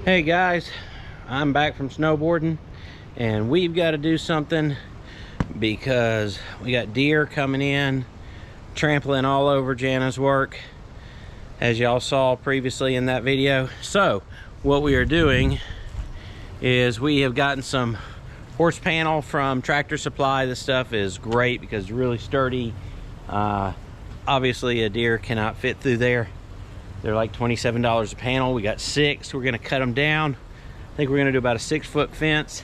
Hey guys, I'm back from snowboarding and we've got to do something because we got deer coming in, trampling all over Jana's work, as y'all saw previously in that video. So what we are doing is we have gotten some horse panel from Tractor Supply. This stuff is great because it's really sturdy. Obviously a deer cannot fit through there. They're like $27 a panel. We got 6. We're gonna cut them down. I think we're gonna do about a 6-foot fence.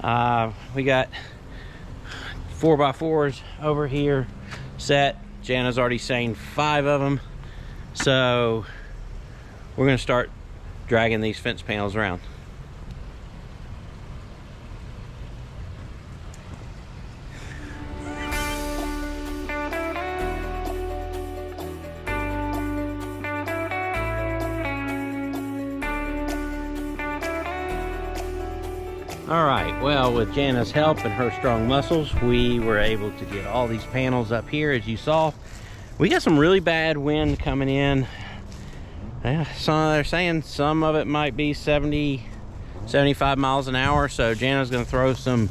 We got 4x4s over here set. Jana's already saying 5 of them. So we're gonna start dragging these fence panels around. All right, well, with Jana's help and her strong muscles, we were able to get all these panels up here, as you saw. We got some really bad wind coming in. They're saying some of it might be 70, 75 miles an hour. So Jana's gonna throw some,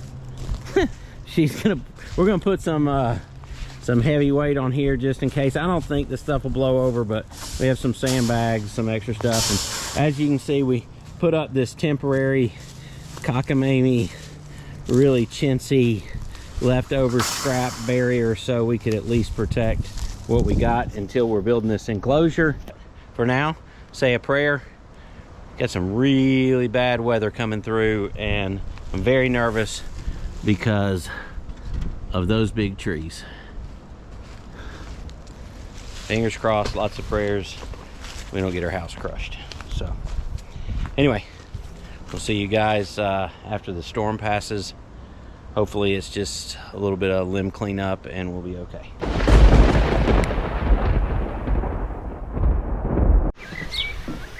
we're gonna put some heavy weight on here just in case. I don't think this stuff will blow over, but we have some sandbags, some extra stuff. And as you can see, we put up this temporary cockamamie, really chintzy leftover scrap barrier so we could at least protect what we got until we're building this enclosure. For now, say a prayer. Got some really bad weather coming through and I'm very nervous because of those big trees. Fingers crossed, lots of prayers, we don't get our house crushed. So anyway, we'll see you guys after the storm passes. Hopefully it's just a little bit of limb cleanup and we'll be okay.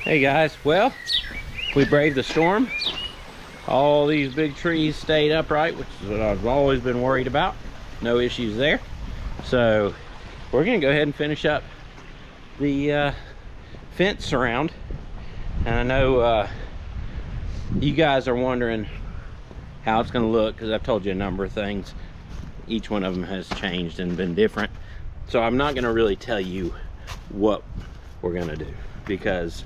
Hey guys, well, we braved the storm. All these big trees stayed upright, which is what I've always been worried about. No issues there. So we're gonna go ahead and finish up the fence around. And I know you guys are wondering how it's going to look because I've told you a number of things. Each one of them has changed and been different. So I'm not going to really tell you what we're going to do because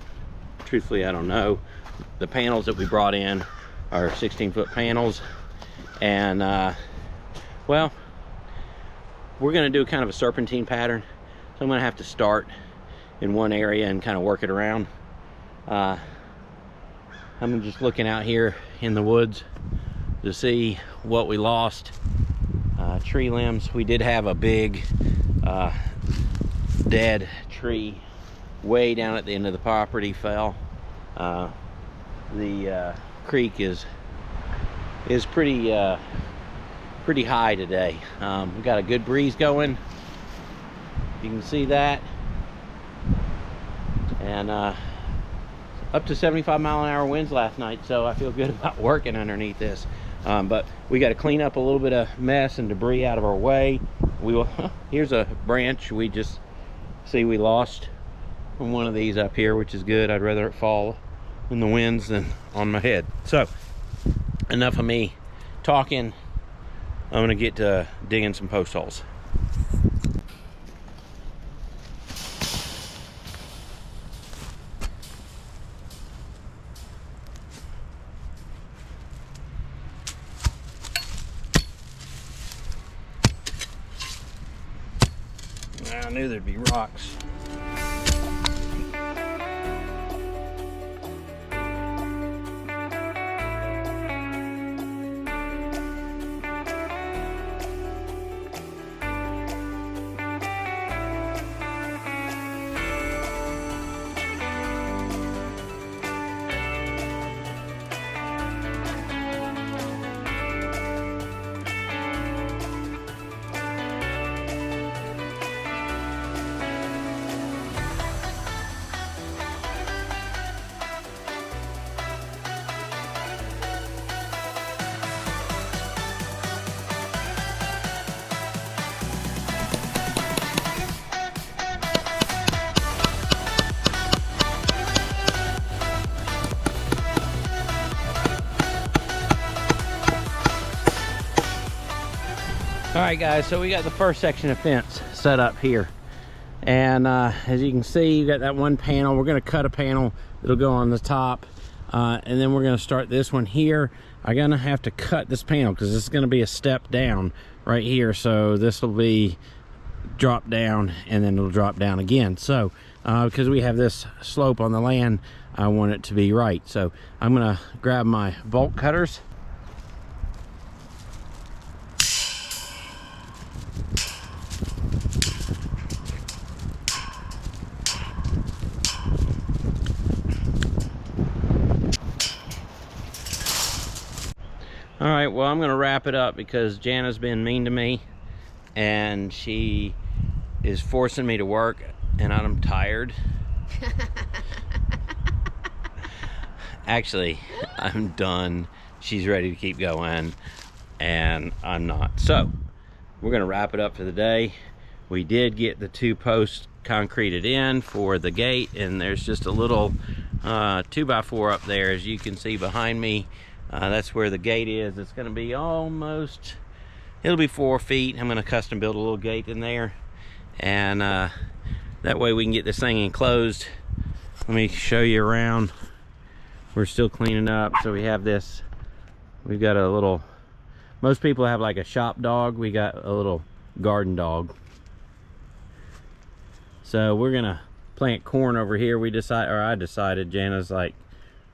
truthfully I don't know. The panels that we brought in are 16-foot panels and well, we're going to do kind of a serpentine pattern. So I'm going to have to start in one area and kind of work it around. I'm just looking out here in the woods to see what we lost. Tree limbs. We did have a big dead tree way down at the end of the property fell. The creek is pretty high today. We've got a good breeze going. You can see that. And up to 75-mile-an-hour winds last night, so I feel good about working underneath this. But we got to clean up a little bit of mess and debris out of our way. We will. Here's a branch we just see we lost from one of these up here, which is good. I'd rather it fall in the winds than on my head. So enough of me talking. I'm gonna get to digging some post holes. I knew there'd be rocks. right, guys, so we got the first section of fence set up here. And as you can see, you got that one panel. We're gonna cut a panel that'll go on the top. And then we're gonna start this one here. I'm gonna have to cut this panel because this is gonna be a step down right here. So this will be drop down and then it'll drop down again. So because we have this slope on the land, I want it to be right. So I'm gonna grab my bolt cutters. All right, well, I'm gonna wrap it up because Jana's been mean to me and she is forcing me to work and I'm tired. Actually, I'm done. She's ready to keep going and I'm not. So we're gonna wrap it up for the day. We did get the 2 posts concreted in for the gate, and there's just a little 2x4 up there, as you can see behind me. That's where the gate is. It's gonna be almost, it'll be 4 feet. I'm gonna custom build a little gate in there, and that way we can get this thing enclosed. Let me show you around. We're still cleaning up. So we have this, we've got a little, most people have like a shop dog. We got a little garden dog. So we're gonna plant corn over here. I decided, Jana's like,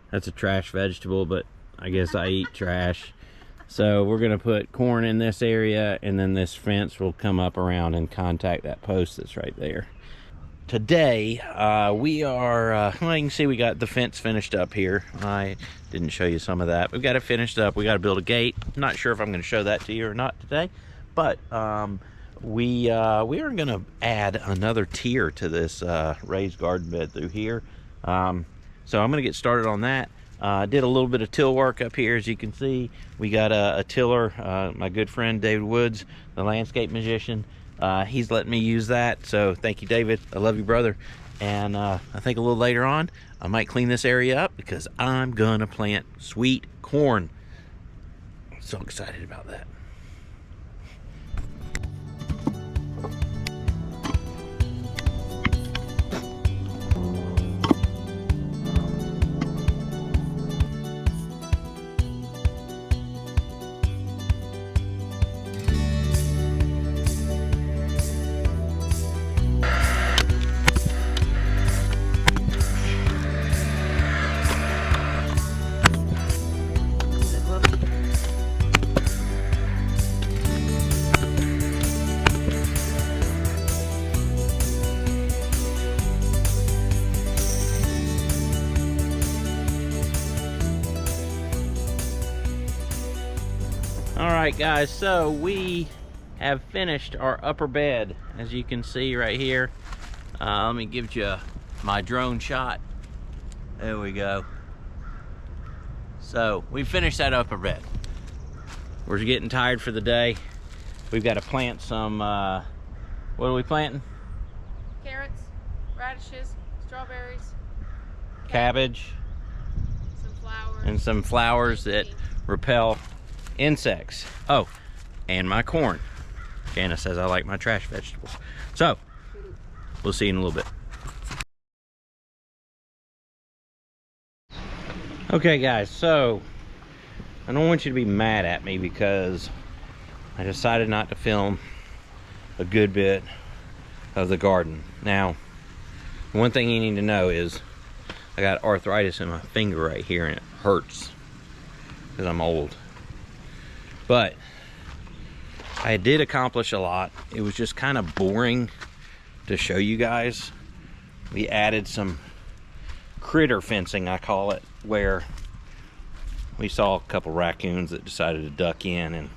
that's a trash vegetable, but I guess I eat trash. So we're gonna put corn in this area, and then this fence will come up around and contact that post that's right there. Today, we are, well, you can see we got the fence finished up here. I didn't show you some of that. We've got it finished up. We got to build a gate. I'm not sure if I'm gonna show that to you or not today, but we are gonna add another tier to this raised garden bed through here. So I'm gonna get started on that. Did a little bit of till work up here. As you can see, we got a tiller. My good friend David Woods, the landscape magician, he's letting me use that, so thank you, David. I love you, brother. And I think a little later on I might clean this area up because I'm gonna plant sweet corn. I'm so excited about that. Alright guys, so we have finished our upper bed, as you can see right here. Let me give you my drone shot. There we go. So we finished that upper bed. We're getting tired for the day. We've got to plant some, what are we planting? Carrots, radishes, strawberries, cabbage, some flowers, and some flowers that repel insects. Oh, and my corn. Jana says I like my trash vegetables. So we'll see you in a little bit. Okay guys, so I don't want you to be mad at me because I decided not to film a good bit of the garden. Now, one thing you need to know is I got arthritis in my finger right here and it hurts because I'm old. But I did accomplish a lot. It was just kind of boring to show you guys. We added some critter fencing, I call it, where we saw a couple raccoons that decided to duck in and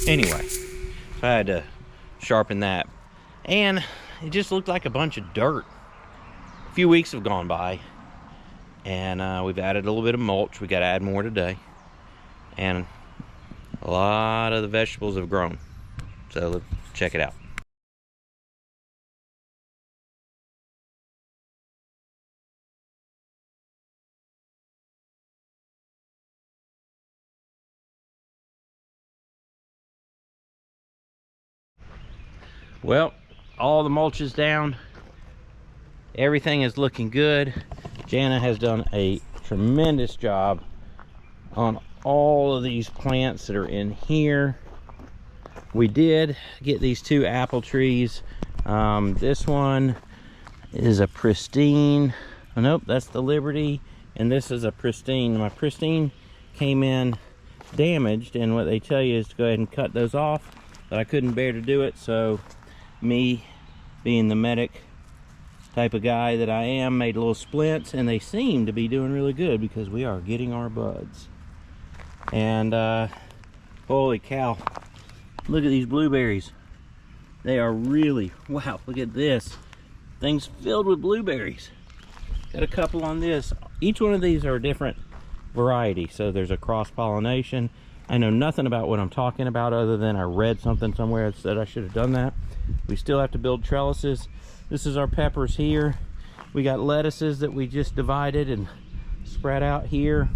anyway, so I had to sharpen that, and it just looked like a bunch of dirt. A few weeks have gone by, and we've added a little bit of mulch. We got to add more today, and a lot of the vegetables have grown. So check it out. Well, all the mulch is down. Everything is looking good. Jana has done a tremendous job on all of these plants that are in here. We did get these 2 apple trees. This one is a pristine. Oh, nope, that's the Liberty. And this is a pristine. My pristine came in damaged, and what they tell you is to go ahead and cut those off, but I couldn't bear to do it, so me being the medic type of guy that I am, made little splints, and they seem to be doing really good because we are getting our buds. And holy cow, look at these blueberries. They are really, wow, look at this. Thing's filled with blueberries. Got a couple on this. Each one of these are a different variety, so there's a cross-pollination. I know nothing about what I'm talking about other than I read something somewhere that said I should have done that. We still have to build trellises. This is our peppers here. We got lettuces that we just divided and spread out here.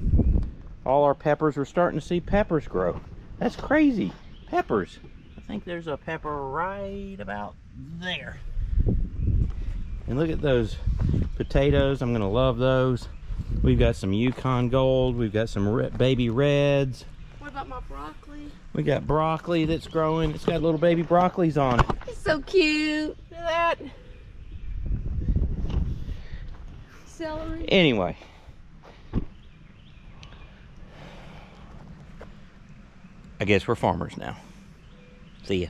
All our peppers, we're starting to see peppers grow. That's crazy. Peppers. I think there's a pepper right about there. And look at those potatoes. I'm gonna love those. We've got some Yukon Gold. We've got some baby reds. What about my broccoli? We got broccoli that's growing. It's got little baby broccolis on it. It's so cute. Look at that. Celery. Anyway, I guess we're farmers now. See ya.